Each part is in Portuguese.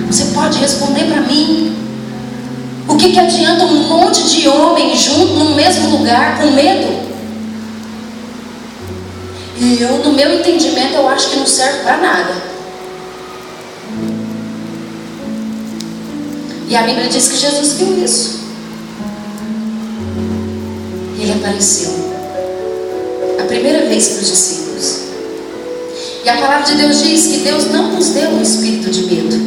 Você pode responder para mim? O que adianta um monte de homens junto no mesmo lugar com medo? E eu, no meu entendimento, eu acho que não serve para nada. E a Bíblia diz que Jesus viu isso. Ele apareceu a primeira vez para os discípulos. E a palavra de Deus diz que Deus não nos deu um espírito de medo,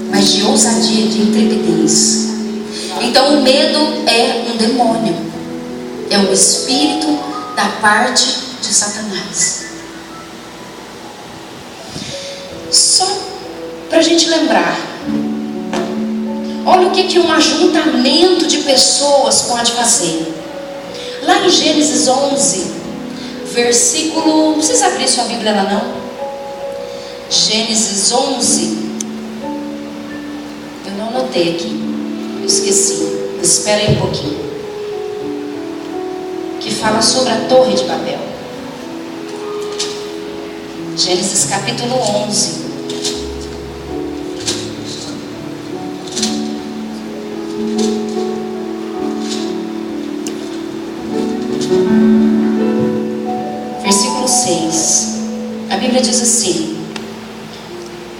mas de ousadia, de intrepidez. Então o medo é um demônio, é um espírito da parte de Satanás. Só para a gente lembrar, olha o que um ajuntamento de pessoas pode fazer. Lá em Gênesis 11, versículo, não precisa abrir sua Bíblia lá não. Gênesis 11, eu não anotei aqui, eu esqueci, espera aí um pouquinho, que fala sobre a Torre de Babel. Gênesis capítulo 11. Versículo 6. A Bíblia diz assim: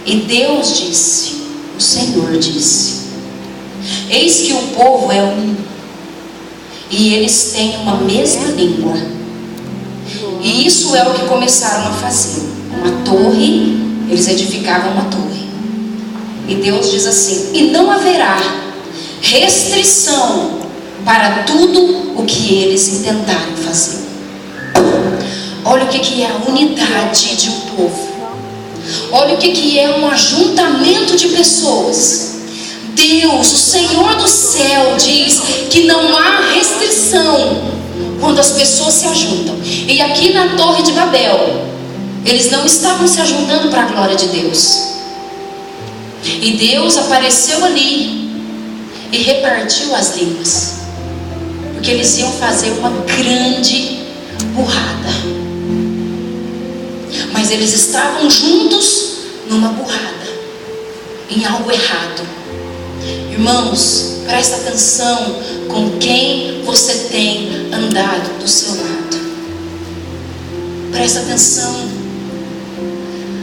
e Deus disse, o Senhor disse: eis que o povo é um, e eles têm uma mesma língua. E isso é o que começaram a fazer. Uma torre, eles edificavam uma torre. E Deus diz assim: e não haverá restrição para tudo o que eles intentarem fazer. Olha o que é a unidade de um povo. Olha o que é um ajuntamento de pessoas. Deus, o Senhor do céu, diz que não há restrição quando as pessoas se ajuntam. E aqui na Torre de Babel, eles não estavam se ajuntando para a glória de Deus. E Deus apareceu ali e repartiu as línguas, porque eles iam fazer uma grande burrada. Mas eles estavam juntos numa burrada, em algo errado. Irmãos, presta atenção com quem você tem andado do seu lado. Presta atenção.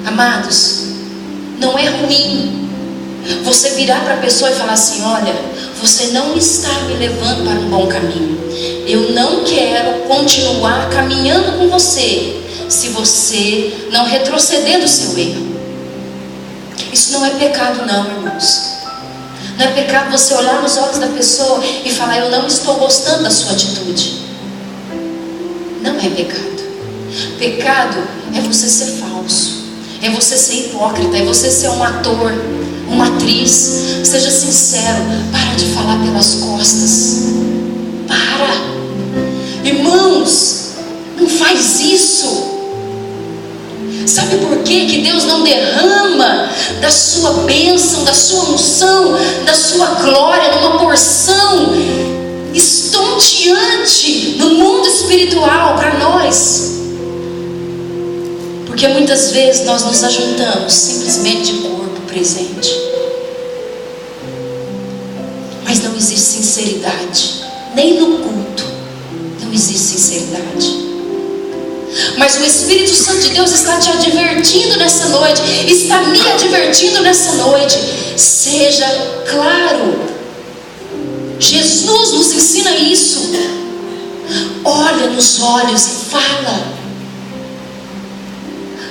Amados, não é ruim você virar para a pessoa e falar assim: olha, você não está me levando para um bom caminho. Eu não quero continuar caminhando com você se você não retroceder do seu erro. Isso não é pecado não, irmãos. Não é pecado você olhar nos olhos da pessoa e falar: eu não estou gostando da sua atitude. Não é pecado. Pecado é você ser falso, é você ser hipócrita, é você ser um ator, uma atriz. Seja sincero, para de falar pelas costas. Para. Irmãos, não faz isso. Sabe por quê que Deus não derrama da sua bênção, da sua unção, da sua glória numa porção estonteante no mundo espiritual para nós? Porque muitas vezes nós nos ajuntamos simplesmente de corpo presente, mas não existe sinceridade, nem no culto não existe sinceridade. Mas o Espírito Santo de Deus está te advertindo nessa noite, está me advertindo nessa noite. Seja claro. Jesus nos ensina isso. Olha nos olhos e fala.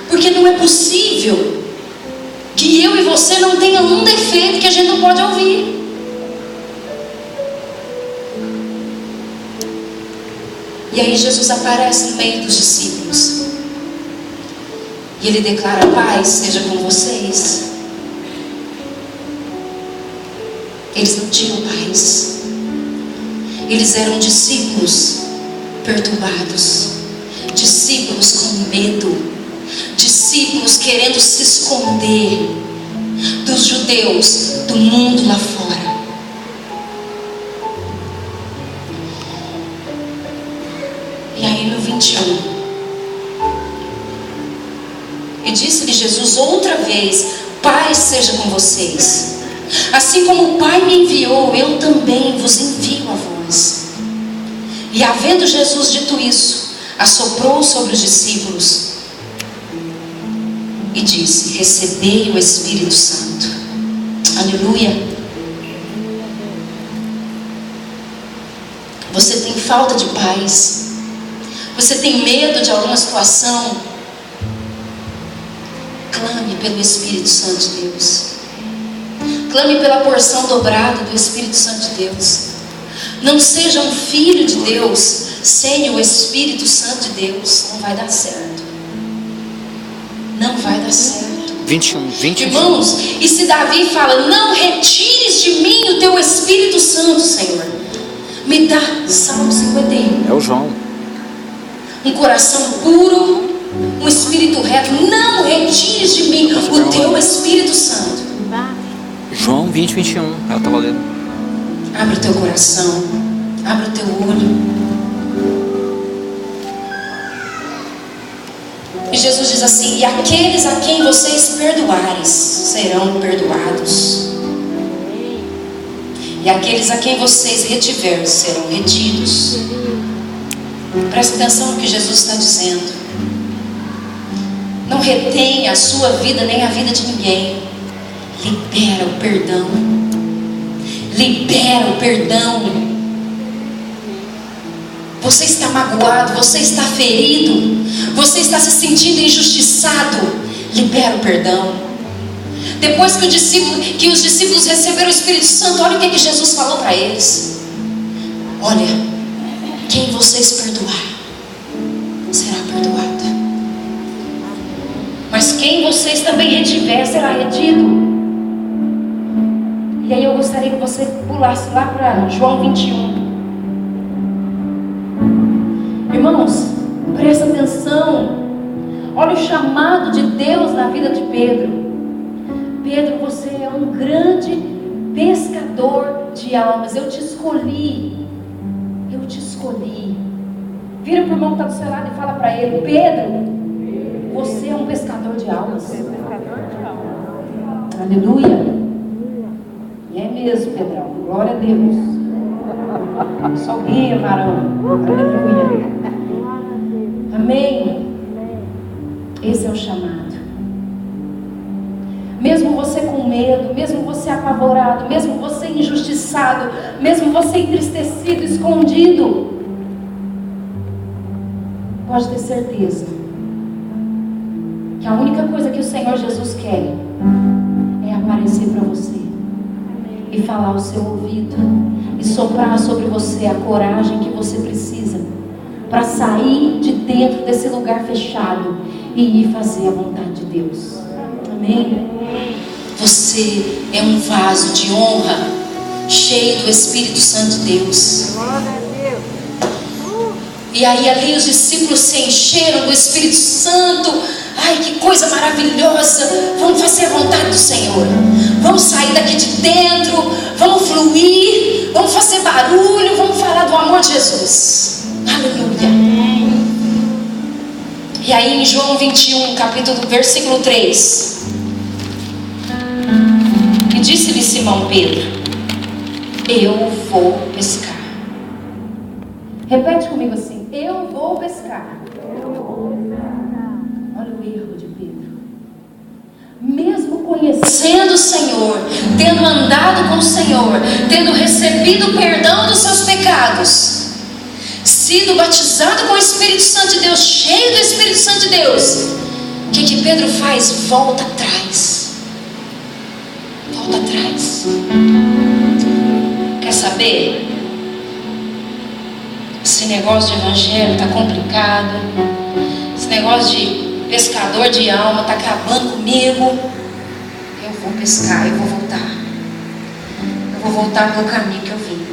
Porque não é possível que eu e você não tenha um defeito que a gente não pode ouvir. E aí Jesus aparece no meio dos discípulos. E ele declara: paz seja com vocês. Eles não tinham paz. Eles eram discípulos perturbados, discípulos com medo, discípulos querendo se esconder dos judeus, do mundo lá fora. E aí no 21, e disse-lhe Jesus outra vez: paz seja com vocês. Assim como o Pai me enviou, eu também vos envio a vós. E havendo Jesus dito isso, assoprou sobre os discípulos e disse: recebei o Espírito Santo. Aleluia. Você tem falta de paz? Você tem medo de alguma situação? Clame pelo Espírito Santo de Deus. Clame pela porção dobrada do Espírito Santo de Deus. Não seja um filho de Deus sem o Espírito Santo de Deus. Não vai dar certo. Não vai dar certo. 21. Irmãos, e se Davi fala: não retires de mim o teu Espírito Santo, Senhor, me dá, Salmo 51. É o João. Um coração puro, um espírito reto. Não retires de mim o teu Espírito Santo. João 20, 21. Ela estava lendo. Abre o teu coração, abre o teu olho. E Jesus diz assim: e aqueles a quem vocês perdoares serão perdoados, e aqueles a quem vocês retiverem serão retidos. Presta atenção no que Jesus está dizendo. Não retenha a sua vida nem a vida de ninguém. Libera o perdão. Libera o perdão. Você está magoado, você está ferido, você está se sentindo injustiçado. Libera o perdão. Depois que os discípulos receberam o Espírito Santo, olha o que Jesus falou para eles: olha, quem vocês perdoar será perdoado, mas quem vocês também retiver será retido. E aí eu gostaria que você pulasse lá para João 21. Irmãos, presta atenção. Olha o chamado de Deus na vida de Pedro. Pedro, você é um grande pescador de almas. Eu te escolhi. Eu te escolhi. Vira para o irmão que está do seu lado e fala para ele: Pedro, você é um pescador de almas. Aleluia. E é mesmo, Pedrão. Glória a Deus. Só guia, varão. Aleluia. Amém. Esse é o chamado. Mesmo você com medo, mesmo você apavorado, mesmo você injustiçado, mesmo você entristecido, escondido, pode ter certeza que a única coisa que o Senhor Jesus quer é aparecer para você e falar ao seu ouvido e soprar sobre você a coragem que você precisa para sair de dentro desse lugar fechado e ir fazer a vontade de Deus. Amém? Você é um vaso de honra, cheio do Espírito Santo de Deus. E aí ali os discípulos se encheram do Espírito Santo. Ai, que coisa maravilhosa. Vamos fazer a vontade do Senhor. Vamos sair daqui de dentro. Vamos fluir. Vamos fazer barulho. Vamos falar do amor de Jesus. Aleluia. E aí em João 21, versículo 3. E disse-lhe Simão Pedro: eu vou pescar. Repete comigo assim: eu vou pescar. Olha o erro de Pedro. Mesmo conhecendo o Senhor, tendo andado com o Senhor, tendo recebido o perdão dos seus pecados, sido batizado com o Espírito Santo de Deus, cheio do Espírito Santo de Deus, o que Pedro faz? Volta atrás. Volta atrás. Quer saber? Esse negócio de evangelho está complicado. Esse negócio de pescador de alma está acabando comigo. Eu vou pescar, eu vou voltar. Eu vou voltar no caminho que eu vim.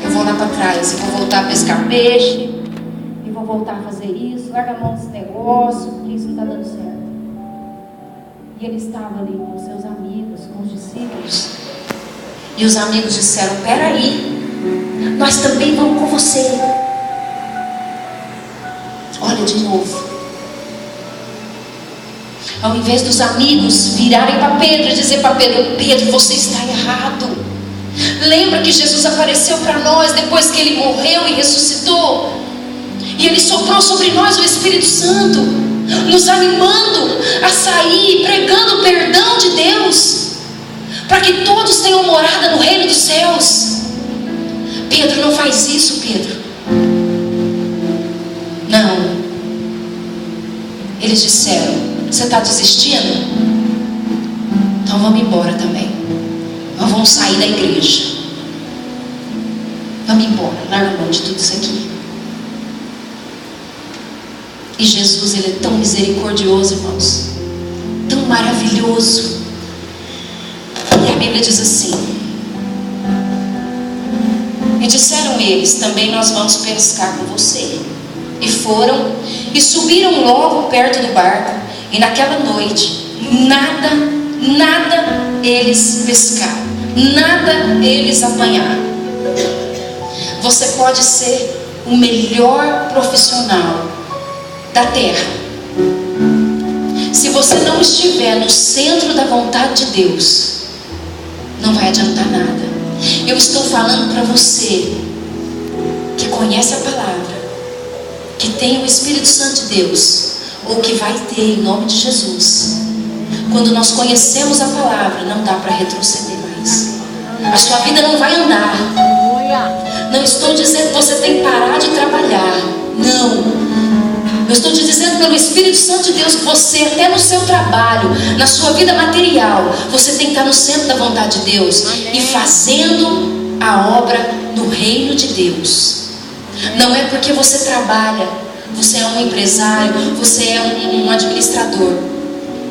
Eu vou lá para trás, eu vou voltar a pescar peixe. E vou voltar a fazer isso. Larga a mão desse negócio, porque isso não está dando certo. E ele estava ali com os seus amigos, com os discípulos. E os amigos disseram: peraí, nós também vamos com você. Olha de novo. Ao invés dos amigos virarem para Pedro e dizer para Pedro: Pedro, você está errado. Lembra que Jesus apareceu para nós depois que Ele morreu e ressuscitou? E Ele soprou sobre nós o Espírito Santo, nos animando a sair, pregando o perdão de Deus, para que todos tenham morada no reino dos céus. Pedro, não faz isso, Pedro. Não. Eles disseram: você está desistindo? Então vamos embora também. Nós vamos sair da igreja. Vamos embora, larga a mão de tudo isso aqui. E Jesus, Ele é tão misericordioso, irmãos, tão maravilhoso. E a Bíblia diz assim: e disseram eles: também nós vamos pescar com você. E foram e subiram logo perto do barco, e naquela noite nada eles pescaram, nada eles apanharam. Você pode ser o melhor profissional da terra, se você não estiver no centro da vontade de Deus, não vai adiantar nada. Eu estou falando para você que conhece a palavra, que tem o Espírito Santo de Deus, ou que vai ter, em nome de Jesus. Quando nós conhecemos a palavra, não dá para retroceder mais. A sua vida não vai andar. Não estou dizendo que você tem que parar de trabalhar, não. Eu estou te dizendo pelo Espírito Santo de Deus que você, até no seu trabalho, na sua vida material, você tem que estar no centro da vontade de Deus. Amém. E fazendo a obra no reino de Deus. Não é porque você trabalha, você é um empresário, você é um administrador,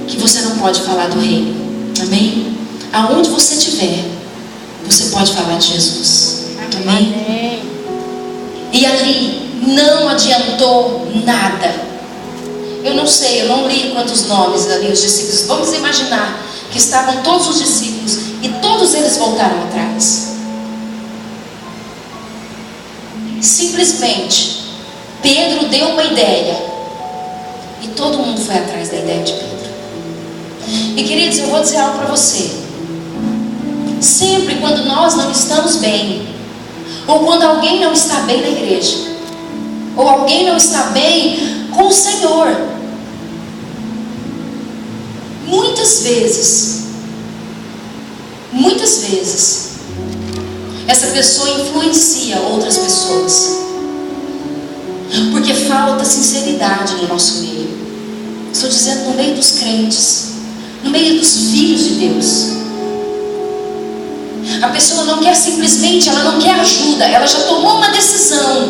que você não pode falar do reino. Amém? Aonde você estiver, você pode falar de Jesus. Amém? E ali não adiantou nada. Eu não sei, eu não li quantos nomes ali os discípulos. Vamos imaginar que estavam todos os discípulos e todos eles voltaram atrás. Simplesmente Pedro deu uma ideia e todo mundo foi atrás da ideia de Pedro. E queridos, eu vou dizer algo para você. Sempre quando nós não estamos bem, ou quando alguém não está bem na igreja, ou alguém não está bem com o Senhor, muitas vezes, essa pessoa influencia outras pessoas, porque falta sinceridade no nosso meio. Estou dizendo no meio dos crentes, no meio dos filhos de Deus. A pessoa não quer simplesmente, ela não quer ajuda, ela já tomou uma decisão.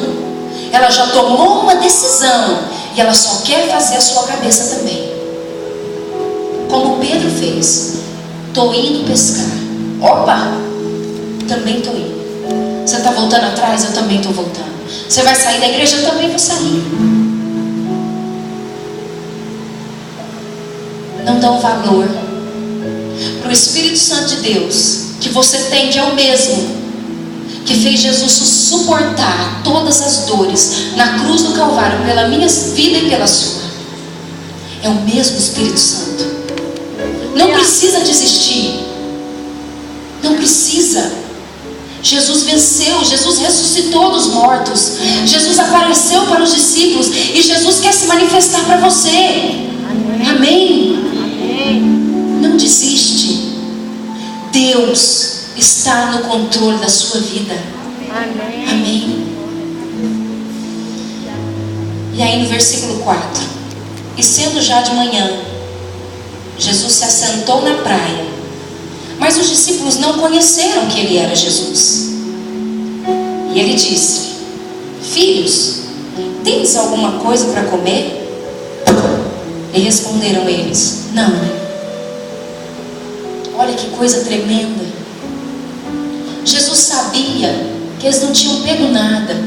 E ela só quer fazer a sua cabeça também. Como Pedro fez. Estou indo pescar. Opa! Também estou indo. Você está voltando atrás? Eu também estou voltando. Você vai sair da igreja? Eu também vou sair. Não dão valor para o Espírito Santo de Deus que você tem, que é o mesmo que fez Jesus suportar todas as dores na cruz do Calvário pela minha vida e pela sua. É o mesmo Espírito Santo. Não precisa desistir. Não precisa. Jesus venceu, Jesus ressuscitou dos mortos, Jesus apareceu para os discípulos e Jesus quer se manifestar para você. Amém? Não desiste. Deus está no controle da sua vida. Amém? E aí no versículo 4: e sendo já de manhã, Jesus se assentou na praia, mas os discípulos não conheceram que ele era Jesus. E ele disse: filhos, tens alguma coisa para comer? E responderam eles: não. Olha que coisa tremenda. Jesus sabia que eles não tinham pego nada.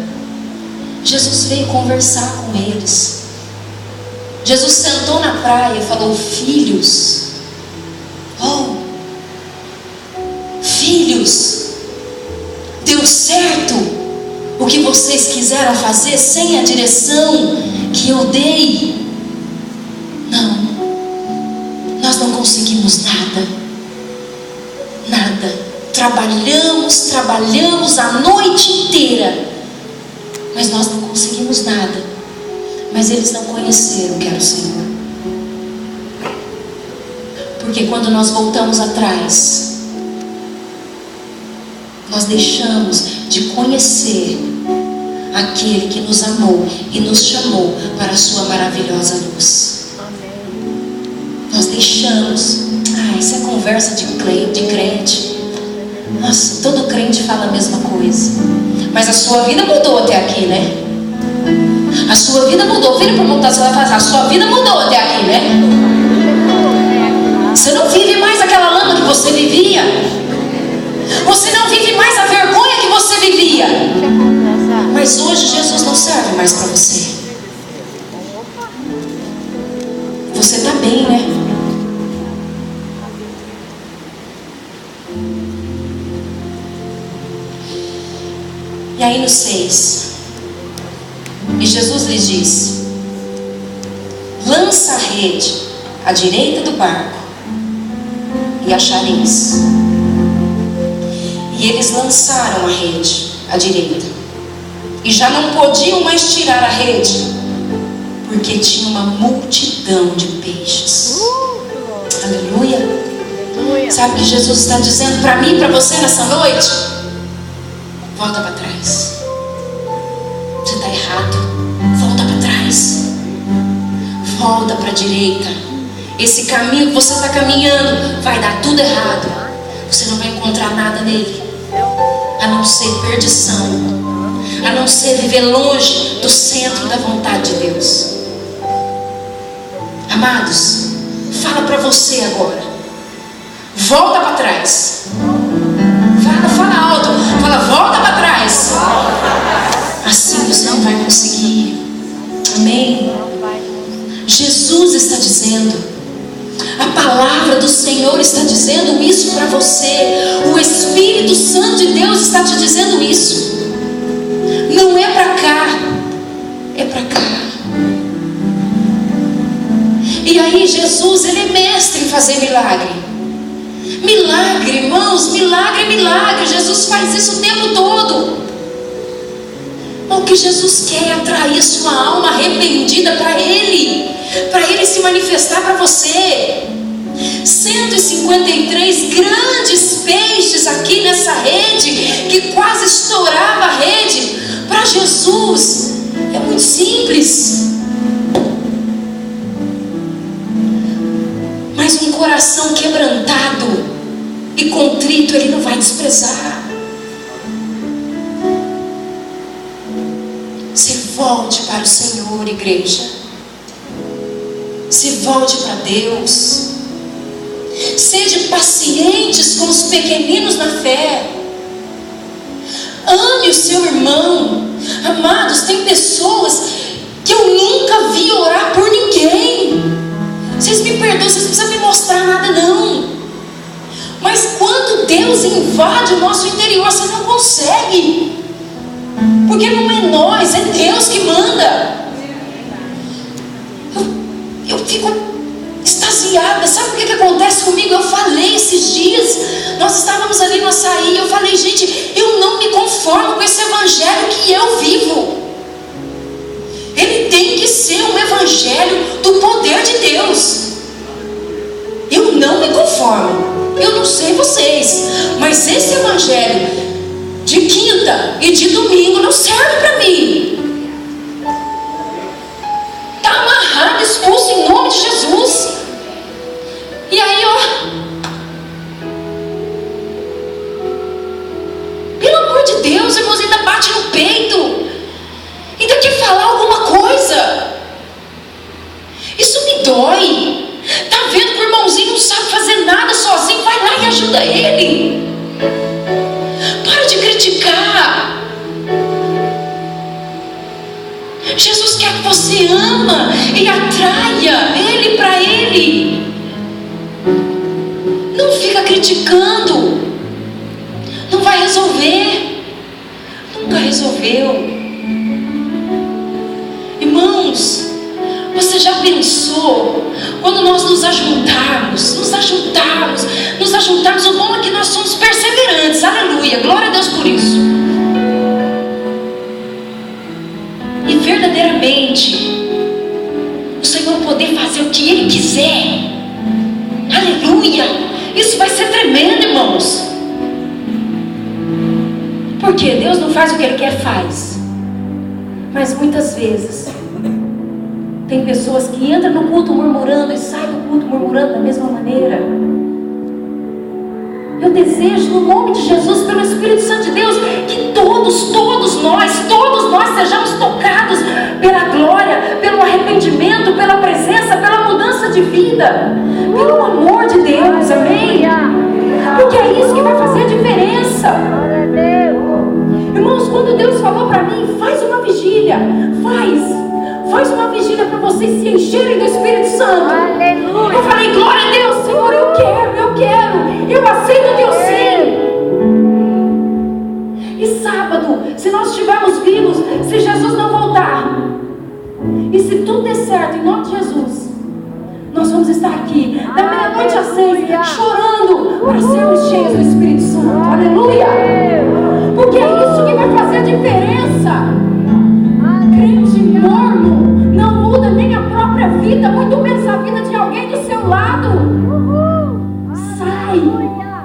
Jesus veio conversar com eles. Jesus sentou na praia e falou: filhos, filhos, deu certo o que vocês quiseram fazer sem a direção que eu dei? Não. nós não conseguimos nada. Nada. Trabalhamos a noite inteira, mas nós não conseguimos nada. Mas eles não conheceram que era o Senhor. Porque quando nós voltamos atrás, nós deixamos de conhecer aquele que nos amou e nos chamou para a sua maravilhosa luz. Nós deixamos. Isso é conversa de crente. Nossa, todo crente fala a mesma coisa. Mas a sua vida mudou até aqui, né? A sua vida mudou. Vira para montar, você vai fazer. A sua vida mudou até aqui, né? Você não vive mais aquela lama que você vivia. Você não vive mais a vergonha que você vivia. Mas hoje Jesus não serve mais para você. Você está bem, né? E aí no 6, e Jesus lhes disse: lança a rede à direita do barco e achareis. E eles lançaram a rede à direita, e já não podiam mais tirar a rede, porque tinha uma multidão de peixes. Aleluia. Sabe o que Jesus está dizendo para mim e para você nessa noite? Volta para trás. Você está errado. Volta para trás. Volta para a direita. Esse caminho que você está caminhando vai dar tudo errado. Você não vai encontrar nada nele, a não ser perdição, a não ser viver longe do centro da vontade de Deus. Amados, fala para você agora. Volta para trás. Fala alto. Fala, volta para trás. Assim você não vai conseguir. Amém? Jesus está dizendo, a palavra do Senhor está dizendo isso para você. O Espírito Santo de Deus está te dizendo isso. Não é para cá, é para cá. E aí Jesus, ele é mestre em fazer milagre. Milagre, irmãos, milagre. Jesus faz isso o tempo todo. O que Jesus quer é atrair sua alma arrependida para Ele se manifestar para você. 153 grandes peixes aqui nessa rede, que quase estourava a rede. Para Jesus é muito simples. Mas um coração quebrantado e contrito Ele não vai desprezar. Se volte para o Senhor, igreja. Se volte para Deus. Sede pacientes com os pequeninos na fé. Ame o seu irmão. Amados, tem pessoas que eu nunca vi orar por ninguém. Vocês me perdoam, vocês não precisam me mostrar nada não. Mas quando Deus invade o nosso interior, você não consegue. Porque não é nós, é Deus que manda. Eu fico extasiada. Sabe o que acontece comigo? Eu falei esses dias, nós estávamos ali no açaí, eu falei, gente, eu não me conformo com esse evangelho que eu vivo. Ele tem que ser um evangelho do poder de Deus. Eu não me conformo. Eu não sei vocês, mas esse evangelho de quinta e de domingo não serve para mim. Está amarrado, expulso em nome de Jesus. E aí, pelo amor de Deus, irmãos, ainda bate no peito, ainda quer falar alguma coisa. Isso me dói. Tá vendo que o irmãozinho não sabe fazer nada sozinho? Vai lá e ajuda ele. Para de criticar. Jesus quer que você ama e atraia ele para ele. Não fica criticando. Não vai resolver. Nunca resolveu. Irmãos, você já pensou quando nós nos ajuntarmos Isso vai ser tremendo, irmãos. Porque Deus não faz o que Ele quer, faz. Mas muitas vezes tem pessoas que entram no culto murmurando e saem do culto murmurando da mesma maneira. Eu desejo, no nome de Jesus, pelo Espírito Santo de Deus, que todos nós sejamos tocados pela glória, pelo arrependimento, pela presença, pela mudança de vida, pelo amor de Deus, amém? Porque é isso que vai fazer a diferença. Irmãos, quando Deus falou para mim, faz uma vigília, faz uma vigília para vocês se encherem do Espírito Santo. Aleluia. Eu falei, glória a Deus, Senhor, eu quero, eu aceito o teu sim. E sábado, se nós estivermos vivos, se Jesus não voltar, e se tudo der certo, em nome de Jesus, nós vamos estar aqui, da meia-noite às 6, chorando, para sermos cheios do Espírito Santo. Aleluia. Porque é isso que vai fazer a diferença. Crente morno não muda nem a própria vida, muito menos a vida de alguém do seu lado.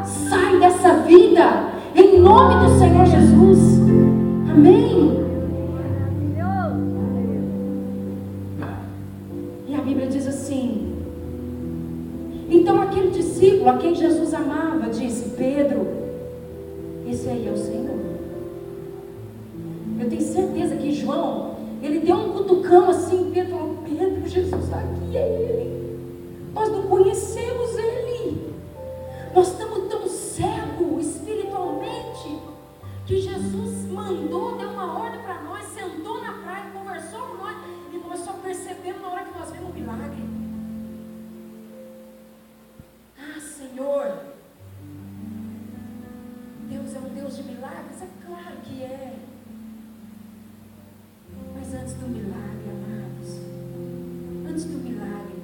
Sai dessa vida, em nome do Senhor Jesus. Amém. E a Bíblia diz assim: então aquele discípulo a quem Jesus amava disse: Pedro, esse aí é o Senhor. Eu tenho certeza que João, ele deu um cutucão assim, Pedro falou: Pedro, Jesus está aqui, é Ele. Nós não conhecemos Ele. Nós estamos tão cegos espiritualmente que Jesus mandou, deu uma ordem para nós, sentou na praia, conversou com nós e nós só percebemos na hora que nós vimos o milagre. Ah, Senhor, Deus é um Deus de milagres? É claro que é. Mas antes do milagre, amados, antes do milagre,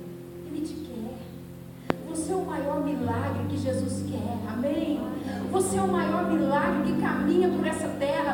Ele te quer. Você é o maior milagre que Jesus quer, amém? Você é o maior milagre que caminha por essa terra.